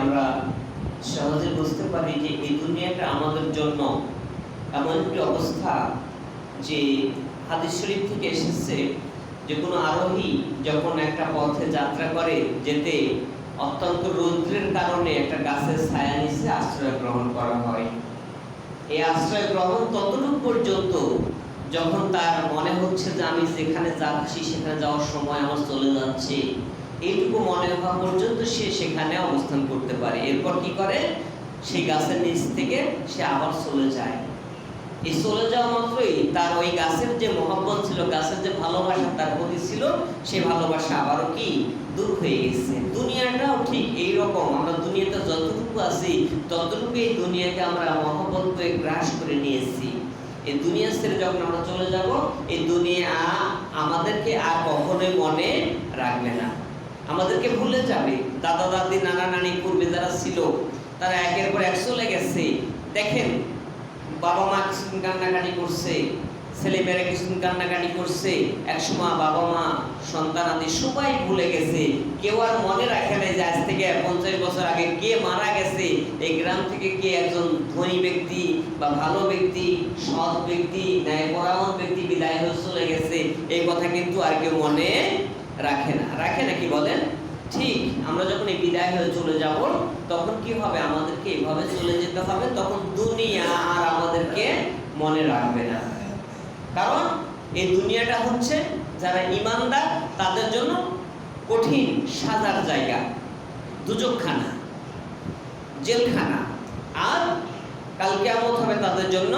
আমরা সহজে বুঝতে পারি যে এই দুনিয়াটা আমাদের জন্য এমন একটি অবস্থা যে হাদিস শরীফ থেকে এসেছে যে কোনো আরোহী যখন একটা পথে যাত্রা করে যেতে অত্যন্ত রৌদ্রের কারণে একটা গাছের ছায়া নিচে আশ্রয় গ্রহণ করা হয়। এই আশ্রয় গ্রহণ ততটুকু পর্যন্ত যখন তার মনে হচ্ছে যে আমি যেখানে যাচ্ছি সেখানে যাওয়ার সময় আমার চলে যাচ্ছে, এইটুকু মনে হওয়া পর্যন্ত সে সেখানে অবস্থান করতে পারে। এরপর কি করে, সেই গাছের নিচ থেকে সে আবার চলে যায়। এই চলে যাওয়া মাত্রই তার ওই গাছের যে মহব্বত ছিল, গাছের যে ভালোবাসা তার প্রতি ছিল, সেই ভালোবাসা আবারও কি দূর হয়ে গেছে। দুনিয়াটাও ঠিক এইরকম, আমরা দুনিয়াতে যতটুকু আছি ততটুকু এই দুনিয়াকে আমরা মহব্বত করে গ্রাস করে নিয়েছি। এই দুনিয়া ছেড়ে যখন আমরা চলে যাব, এই দুনিয়া আমাদেরকে আর কখনোই মনে রাখবে না, আমাদেরকে ভুলে যাবে। দাদা দাদি নানা নানি পূর্বে যারা ছিল তারা একের পর এক চলে গেছে। দেখেন, বাবা মা কিছুদিন কান্নাকাটি করছে, ছেলেমেয়েরা কিছুদিন কান্নাকাটি করছে, একসময় বাবা মা সন্তান আদি সবাই ভুলে গেছে। কেউ আর মনে রাখে নাই যে আজ থেকে 50 বছর আগে কে মারা গেছে, এই গ্রাম থেকে কে একজন ধনী ব্যক্তি বা ভালো ব্যক্তি, সৎ ব্যক্তি, ন্যায়পরায়ণ ব্যক্তি বিদায় হয়ে চলে গেছে। এই কথা কিন্তু আর কেউ মনে রাখে না। রাখে নাকি বলেন? ঠিক আমরা যখন এই বিদায় হয়ে চলে যাব, তখন কি হবে, আমাদেরকে এইভাবে চলে যেতে হবে। তখন দুনিয়া আর আমাদেরকে মনে রাখবে না। কারণ এই দুনিয়াটা হচ্ছে যারা ঈমানদার তাদের জন্য কঠিন সাজার জায়গা, দুজকখানা, জেলখানা। আর কাল কিয়ামত হবে তাদের জন্য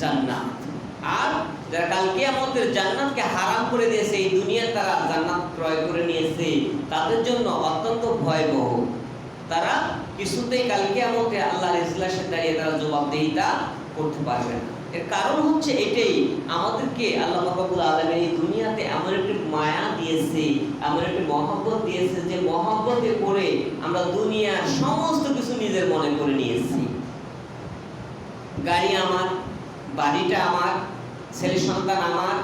জান্নাত। আর যারা কাল কিয়ামতের জান্নাতকে হারাম করে দিয়েছে, এই দুনিয়া তারা জান্নাত ক্রয় করে নিয়েছে, তাদের জন্য অত্যন্ত ভয়াবহ। তারা কিছুতেই কাল কিয়ামতে আল্লাহর ইজলাসে দাঁড়িয়ে তারা জবাবদিহিতা করতে পারবে না। এর কারণ হচ্ছে এটাই, আমাদেরকে আল্লাহ রাব্বুল আলামিন এই দুনিয়াতে এমন একটি মায়া দিয়েছে, এমন একটি মহব্বত দিয়েছে, যে মহব্বতে পড়ে আমরা দুনিয়ার সমস্ত কিছু নিজের মনে করে নিয়েছি। গাড়ি আমার, বাড়িটা আমার, ছেলে সন্তান আমার,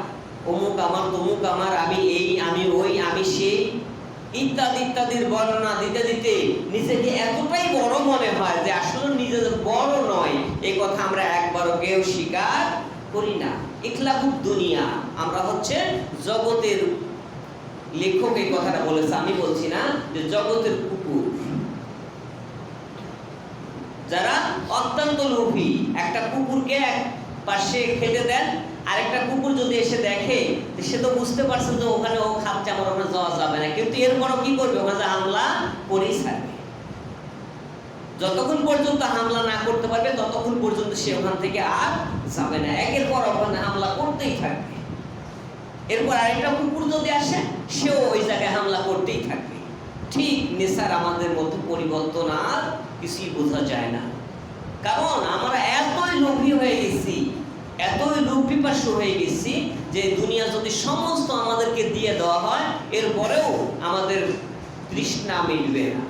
অমুক আমার, তমুক আমার, আমি এই, আমি ওই, আমি সেই, ইত্যাদি ইত্যাদির বর্ণনা দিতে দিতে নিজেকে এতটাই বড় মনে হয় যে আসলে নিজে বড় নয়। এই কথা আমরা একবারও কেউ স্বীকার করি না। ইখলাকুদ দুনিয়া, আমরা হচ্ছে জগতের, লেখক এই কথাটা বলেছে, আমি বলছি না, যে জগতের কুকুর। যারা অত্যন্ত লোভী, একটা কুকুরকে এক পাশে খেতে দেন, আরেকটা কুকুর যদি এসে দেখে, সে তো বুঝতে পারছে যে ওখানে ও খাচ্ছে, আমার ওখানে যাওয়া যাবে না, কিন্তু এরপরও কি করবে, ওখানে হামলা করেই ছাড়বে। যতক্ষণ পর্যন্ত হামলা না করতে পারবে ততক্ষণ পর্যন্ত সে ওখান থেকে আর যাবে না, একের পর ওখানে হামলা করতেই থাকবে। এরপর আরেকটা কুকুর যদি আসে, সেও ওই জায়গায় হামলা করতেই থাকবে। ঠিক নেশার আমাদের মধ্যে পরিবর্তন আর কিছুই বোঝা যায় না। কারণ আমরা এতই লোভী হয়ে গেছি, এতই লোভ পিপাসু হয়ে গেছি, যে দুনিয়া যদি সমস্ত আমাদেরকে দিয়ে দেওয়া হয়, এরপরেও আমাদের তৃষ্ণা মিটবে না।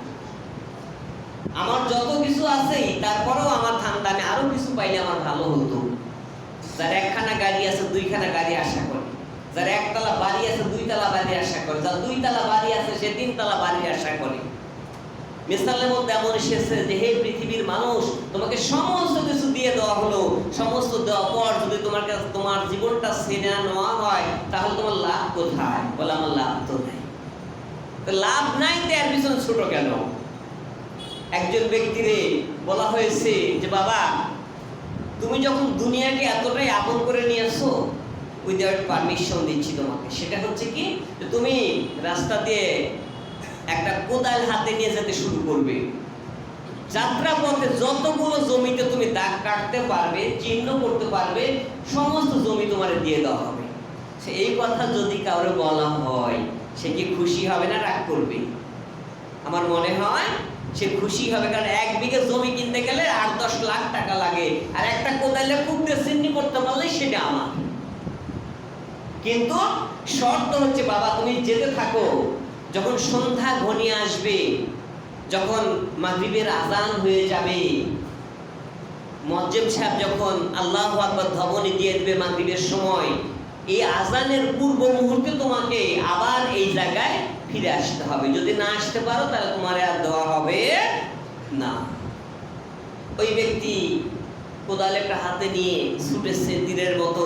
আমার যত কিছু আছে, তারপরেও আমার ধান্দানে আরো কিছু পাইলে আমার ভালো হতো। যার একখানা গাড়ি আছে, দুইখানা গাড়ি আশা করে। যার একতলা বাড়ি আছে, দুইতলা বাড়ি আশা করে। যার দুইতলা বাড়ি আছে, সে তিনতলা বাড়ি আশা করে। মিসালের মধ্যে এমন এসেছে যে, হে পৃথিবীর মানুষ, তোমাকে সমস্ত কিছু দিয়ে দেওয়া হলো, সমস্ত দেওয়ার পর যদি তোমার কাছে তোমার জীবনটা ছেড়ে নেওয়া হয়, তাহলে তোমার লাভ কোথায়? বলে, আমার লাভ তো নাই। তো লাভ নাই, তো এর পিছনে ছোট কেন? একজন ব্যক্তিরে বলা হয়েছে যে, বাবা, তুমি যখন দুনিয়াকে এতটাই আপন করে নিয়েছো, উইদাউট পারমিশন দিচ্ছি তোমাকে। সেটা হচ্ছে কি, তুমি রাস্তা দিয়ে একটা কোদাল হাতে নিয়ে যেতে শুরু করবে। যাত্রা পথে যতগুলো জমিতে তুমি দাগ কাটতে পারবে, চিহ্ন করতে পারবে, সমস্ত জমি তোমার দিয়ে দেওয়া হবে। সে এই কথা যদি কাউরে বলা হয়, সে কি খুশি হবে না রাগ করবে? আমার মনে হয় সে খুশি হবে, কারণ 1 বিঘা জমি কিনতে গেলে 8-10 লাখ টাকা লাগে, আর একটা কোদালে কুপতে চিহ্ন করতে পারলে সেটা আমার। কিন্তু শর্ত হচ্ছে, বাবা তুমি যেতে থাকো, যখন সন্ধ্যা ঘনিয়ে আসবে, যখন মাগরিবের আজান হয়ে যাবে, মুয়াজ্জিন সাহেব যখন আল্লাহু আকবার ধ্বনি দিয়ে দেবে মাগরিবের সময়, এই আজানের পূর্ব মুহূর্তে তোমাকে আবার এই জায়গায় ফিরে আসতে হবে। যদি না আসতে পারো, তাহলে তোমার আর দেওয়া হবে না, ওই ব্যক্তি কোদাল একটা হাতে নিয়ে ছুটেছে তীরের মতো,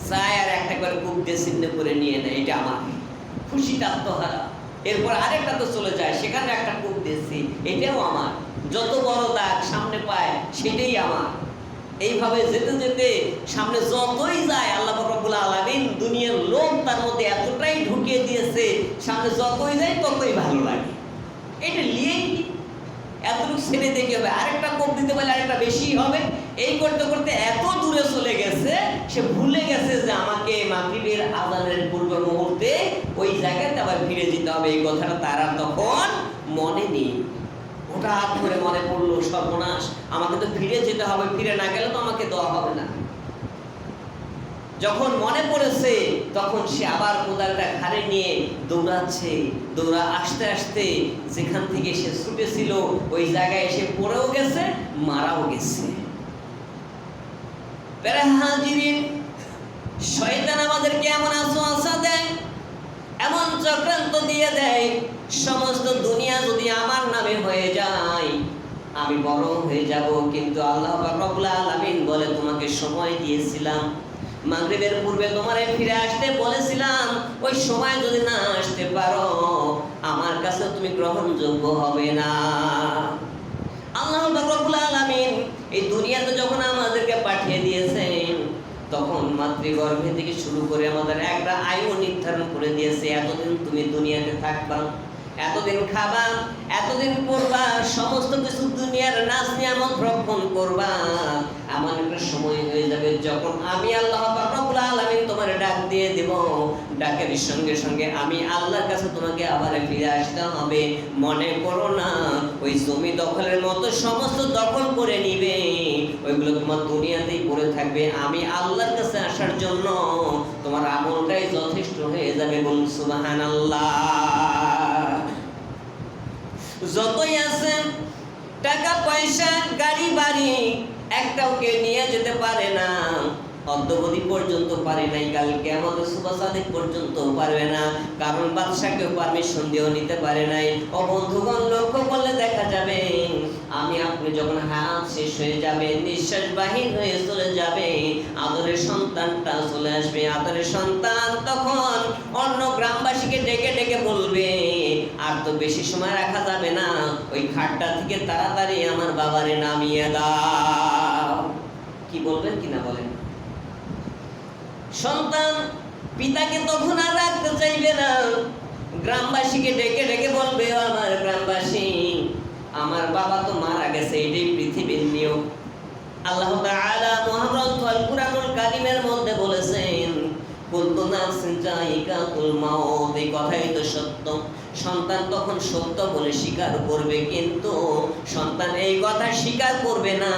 চায় আর একটা করে কূপ দিয়ে ছিন্ন করে নিয়ে নেয়, এটা আমার খুশিটা আত্মহারা। এরপর আরেকটা তো চলে যায়, সেখানে একটা কূপ দিয়েছি, এটাও আমার। যত বড় দাগ সামনে পায় সেটাই আমার। এইভাবে যেতে যেতে সামনে যতই যায়, আল্লাহ রাব্বুল আলামিন দুনিয়ার লোভ তার মধ্যে এতটাই ঢুকিয়ে দিয়েছে, সামনে যতই যায় ততই ভালো লাগে। এটা নিয়েই এতটুকু ছেড়ে দেখে হবে, আরেকটা কোপ দিতে পারলে আরেকটা বেশি হবে। এই করতে করতে এত দূরে চলে গেছে, সে ভুলে গেছে যে আমাকে মাগরিবের আযানের পূর্ব মুহূর্তে ওই জায়গাতে আবার ফিরে যেতে হবে। এই কথাটা তার আর তখন মনে নেই। হঠাৎ করে মনে পড়লো, সর্বনাশ, আমাকে তো ফিরে যেতে হবে, ফিরে না গেলে তো আমাকে দেওয়া হবে না। যখন মনে পড়েছে তখন সে আবার কোদালটা ঘাড়ে নিয়ে দৌড়াচ্ছে। আসতে আসতে যেখান থেকে সে ছুটেছিল ওই জায়গায় এসে পড়েও গেছে, মারাও গেছে। হাজিরিন, শয়তান আমাদেরকে এমন ওয়াসওয়াসা দেয়, এমন চক্রান্ত দিয়ে দেয়, সমস্ত দুনিয়া যদি আমার নামে হয়ে যায় আমি বড় হয়ে যাব। কিন্তু আল্লাহ রাব্বুল আলামিন বলে, তোমাকে সময় দিয়েছিলাম, মাগরিবের পূর্বে তোমারে ফিরে আসতে বলেছিলাম, ওই সময় যদি না আসতে পারো আমার কাছে তুমি গ্রহণযোগ্য হবে না। আল্লাহ রাব্বুল আলামিন এই দুনিয়াতে যখন আমাদেরকে পাঠিয়ে দিয়েছেন, তখন মাতৃগর্ভে থেকে শুরু করে আমাদের একটা আয়ু নির্ধারণ করে দিয়েছে, এতদিন তুমি দুনিয়াতে থাকবা, এতদিন খাবা, এতদিন পড়বা, সমস্ত কিছু দুনিয়ার নাজ নিয়ামত ভক্ষণ করবা। এমন একটা সময় হয়ে যাবে যখন আমি আল্লাহ রাব্বুল আলামিন তোমার ডাক দিয়ে দেব, ডাকের সঙ্গে সঙ্গে আমি আল্লাহর কাছে তোমাকে আবার ফিরে আসতে হবে। মনে করো না ওই জমি দখলের মতো সমস্ত দখল করে নিবে, ওইগুলো তোমার দুনিয়াতেই পড়ে থাকবে। আমি আল্লাহর কাছে আসার জন্য তোমার আমলটাই যথেষ্ট হয়ে যাবে। বলুন সুবহানাল্লাহ। যতই আছেন টাকা পয়সা গাড়ি বাড়ি, একটাও কে নিয়ে যেতে পারে না। অদ্যবধি পর্যন্ত পারে নাই, কাল কিয়ামতের সুবহ সাদিক পর্যন্ত পারবে না, কারণ বাদশাকে পারমিশন দিয়েও নিতে পারে নাই। ও বন্ধুগণ, লক্ষ্য করলে দেখা যাবে আমি আপনি যখন হাত শেষ হয়ে যাবে, নিঃশ্বাস বাহির হয়ে চলে যাবে, আদরের সন্তানটা চলে আসবে। আদরের সন্তান তখন অন্য গ্রামবাসীকে ডেকে ডেকে বলবে, আর তো বেশি সময় রাখা যাবে না, ওই খাটটা থেকে তাড়াতাড়ি আমার বাবারে নামিয়ে দাও। কি বলবেন কিনা বলেন? সন্তান পিতাকে তখন আর রাখতে চাইবে না, গ্রামবাসীকে ডেকে ডেকে বলবে, আমার গ্রামবাসী, আমার বাবা তো মারা গেছে, এটাই পৃথিবীর নিয়ম। আল্লাহ তাআলা মহাগ্রন্থ আল কুরআনুল কারীমের মধ্যে বলেছেন, কুল্লু নাফসিন যায়িকাতুল মাউত, এই কথাই তো সত্য। সন্তান তখন সত্য বলে স্বীকার করবে, কিন্তু সন্তান এই কথা স্বীকার করবে না,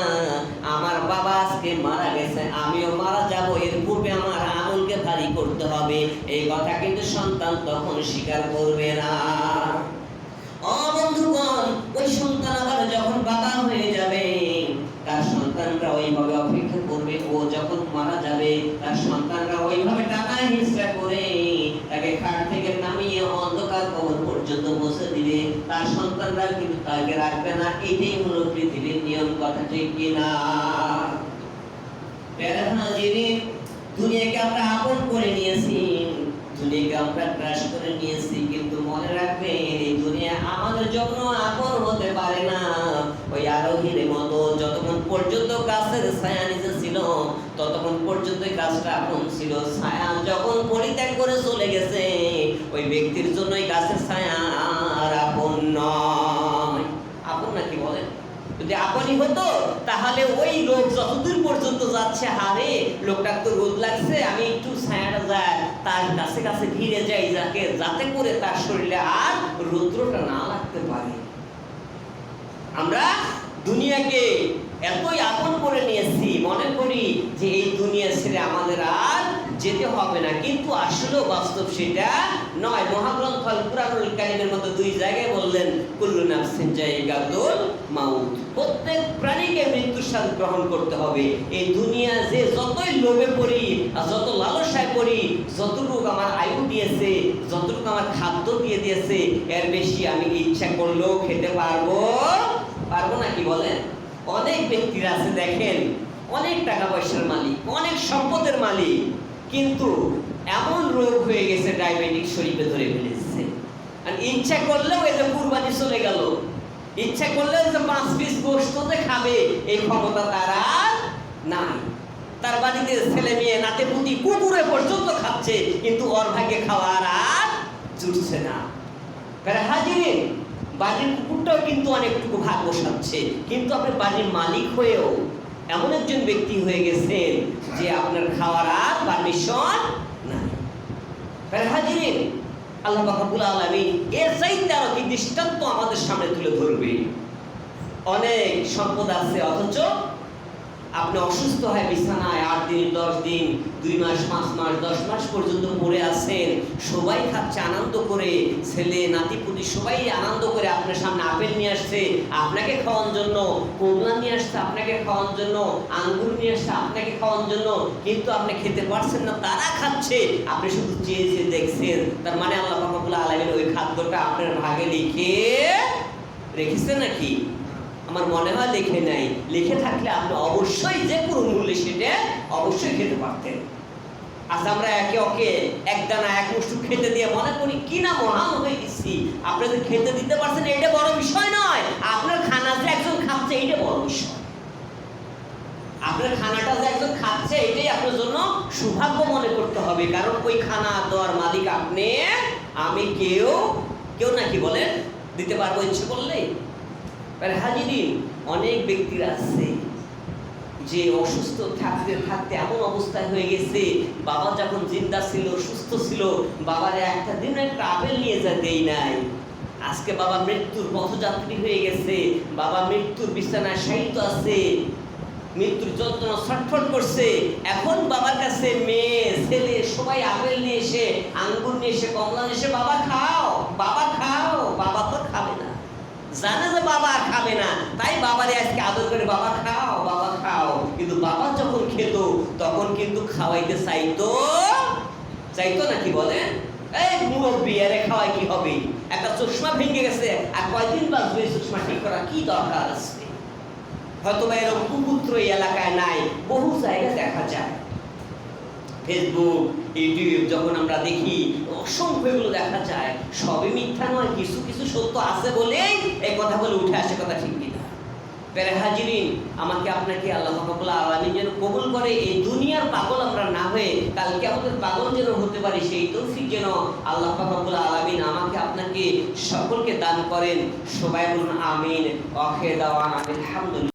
আমার বাবা আজকে মারা গেছে, আমিও মারা যাব, এর পূর্বে আমার আমলকে ভারী করতে হবে, এই কথা কিন্তু সন্তান তখন স্বীকার করবে না। ও বন্ধুগণ, ওই সন্তান আবার যখন বাবা হয়ে যাবে, তার সন্তানরা ওইভাবে অপেক্ষা করবে, ও যখন মারা যাবে তার সন্তানরা ওইভাবে টাকা হিসা করে তাকে খাট থেকে নামিয়ে অন্ধকার কবর পর্যন্ত বসে দিবে, তার সন্তানরা কিন্তু তাকে রাখবে না। এটাই হলো পৃথিবীর নিয়ম, কথা ঠিক কিনা? দুনিয়াকে আমরা আপন করে নিয়েছি, দুনিয়াকে আমরা গ্রাস করে নিয়েছি, কিন্তু মনে রাখবেন এই দুনিয়া আমাদের জন্য আপন হতে পারে না। ওই আরোহীর মতো যতক্ষণ পর্যন্ত গাছের ছায়া নিচে ছিল ততক্ষণ পর্যন্ত গাছটা আপন ছিল, ছায়া যখন পরিত্যাগ করে চলে গেছে ওই ব্যক্তির জন্য গাছের ছায়া আর আপন নয়। আপন নাকি বলেন? যদি আপনি হতো তাহলে ওই লোক যতদূর পর্যন্ত যাচ্ছে, হারে লোকটার তো রোদ লাগছে, আমি একটু ছায়াটা যাই তার কাছে কাছে ভিড়ে যাই, যাতে করে তার শরীরে আর রৌদ্রটা না লাগতে পারে। আমরা দুনিয়াকে এতই আপন করে নিয়েছি, মনে করি যে এই দুনিয়া ছেড়ে আমাদের আর যেতে হবে না, কিন্তু আসলে বাস্তব সেটা নয়। মহাগ্রন্থ আল কুরআনুল কারীমের মধ্যে দুই জায়গায় বললেন, কুল্লু নাফসিন যায়িকাতুল মাউত, প্রত্যেক প্রাণীকে মৃত্যুর স্বাদ গ্রহণ করতে হবে। এই দুনিয়া যে যতই লোভে পড়ি আর যত লালসায় পড়ি, যতটুকু আমার আয়ু দিয়েছে, যতটুকু আমার খাদ্য দিয়ে দিয়েছে, এর বেশি আমি ইচ্ছা করলেও খেতে পারবো ব্যক্তিরা আছে দেখেন, অনেক টাকা পয়সার মালিক, অনেক সম্পদের মালিক, কিন্তু এমন রোগ হয়ে গেছে ডায়াবেটিক শরীরে ধরে ফেলেছে। আর ইচ্ছা করলেও এই যে কুরবানি চলে গেল, ইচ্ছা করলেও যে 5 পিস গোশত যে খাবে এই ক্ষমতা তার আর নাই। তার বাড়িতে ছেলে মেয়ে নাতে পুতি কুকুরে পর্যন্ত খাচ্ছে, কিন্তু ওর ভাগ্যে খাওয়ার আর জুটছে না। হাজিরিন, বাড়ির কুকুরটাও কিন্তু অনেকটুকু ভাগ বসাচ্ছে, কিন্তু আপনি বাড়ির মালিক হয়েও এমন একজন ব্যক্তি হয়ে গেছেন যে আপনার খাওয়ার আর পারমিশন নাই। হাজিরিন, আল্লাহ পাক রব্বুল আলামিন এর চাইতে আরো কি দৃষ্টান্ত আমাদের সামনে তুলে ধরবে। অনেক সম্পদ আছে, অথচ আপনি অসুস্থ হয়ে বিছানায় 8 দিন 10 দিন 2 মাস 5 মাস 10 মাস পর্যন্ত পড়ে আছেন, সবাই খাচ্ছে আনন্দ করে, ছেলে নাতিপুতি সবাই আনন্দ করে আপনার সামনে আপেল নিয়ে আসছে আপনাকে খাওয়ানোর জন্য, কমলা নিয়ে আসছে আপনাকে খাওয়ানোর জন্য, আঙ্গুর নিয়ে আসছে আপনাকে খাওয়ানোর জন্য, কিন্তু আপনি খেতে পারছেন না, তারা খাচ্ছে, আপনি শুধু চেয়ে চেয়ে দেখছেন। তার মানে আল্লাহ পাক রব্বুল আলামিন ওই খাদ্যটা আপনার ভাগে লিখে রেখেছে নাকি? আমার মনে হয় লিখে নাই। লিখে থাকলে আপনি অবশ্যই যে কোনো মূল্যে সেটা অবশ্যই খেতে পারতেন। আজ আমরা একে ওকে এক দানা এক মুষ্টি খেতে দিয়ে মনে করি কি না মহান হয়ে গেছি। আপনি যে খেতে দিতে পারছেন এটা বড় বিষয় নয়, আপনার খানা যে একজন খাচ্ছে এটা বড় বিষয়। আপনার খানাটা যে একজন খাচ্ছে এটাই আপনার জন্য সৌভাগ্য মনে করতে হবে, কারণ ওই খানা দেওয়ার মালিক আপনি, আমি, কেউ নাকি বলেন দিতে পারবো ইচ্ছে করলেই। হাজিরিন, অনেক ব্যক্তিরা আছে যে অসুস্থ থাকতে থাকতে এমন অবস্থায় হয়ে গেছে, বাবা যখন জিন্দা ছিল সুস্থ ছিল বাবারে একটা দিন একটা আপেল নিয়ে যেতেই নাই। আজকে বাবা মৃত্যুর পথযাত্রী হয়ে গেছে, বাবা মৃত্যুর বিছানায় শায়িত আছে, মৃত্যুর যন্ত্রণা ছটফট করছে। এখন বাবার কাছে মেয়ে ছেলে সবাই আপেল নিয়ে এসে, আঙ্গুর নিয়ে এসে, কমলা নিয়ে এসে, বাবা খাও বাবা খাও। বাবা তো খাবে না, জানে যে বাবা আর খাবে না, তাই বাবারে আজকে আদর করে বাবা খাও বাবা খাও। কিন্তু বাবা যখন খেত তখন কিন্তু খাওয়াইতে চাইতো নাকি বলেন? এই মুরব্বী, আরে খাওয়াই কি হবে? একটা চশমা ভেঙে গেছে, আর কয়দিন বাঁচবে চশমা ঠিক করা কি দরকার আছে? হয়তো বা এরকম কুপুত্র এই এলাকায় নাই, বহু জায়গায় দেখা যায়। ফেসবুক ইউটিউব যখন আমরা দেখি অসংখ্য এগুলো দেখা যায়, সবই মিথ্যা নয়, কিছু কিছু সত্য আছে বলেই এই কথা বলে উঠে আসে, কথা ঠিক কিনা? হাজিরিন, আমাকে আপনাকে আল্লাহ রব্বুল আলামিন যেন কবুল করে, এই দুনিয়ার পাগল আমরা না হয়ে কালকে আমাদের পাগল যেন হতে পারি, সেই তৌফিক যেন আল্লাহ রব্বুল আলামিন আমাকে আপনাকে সকলকে দান করেন। সবাই বলুন আমিন। আখির দাওয়ানা আলহামদুলিল্লাহ।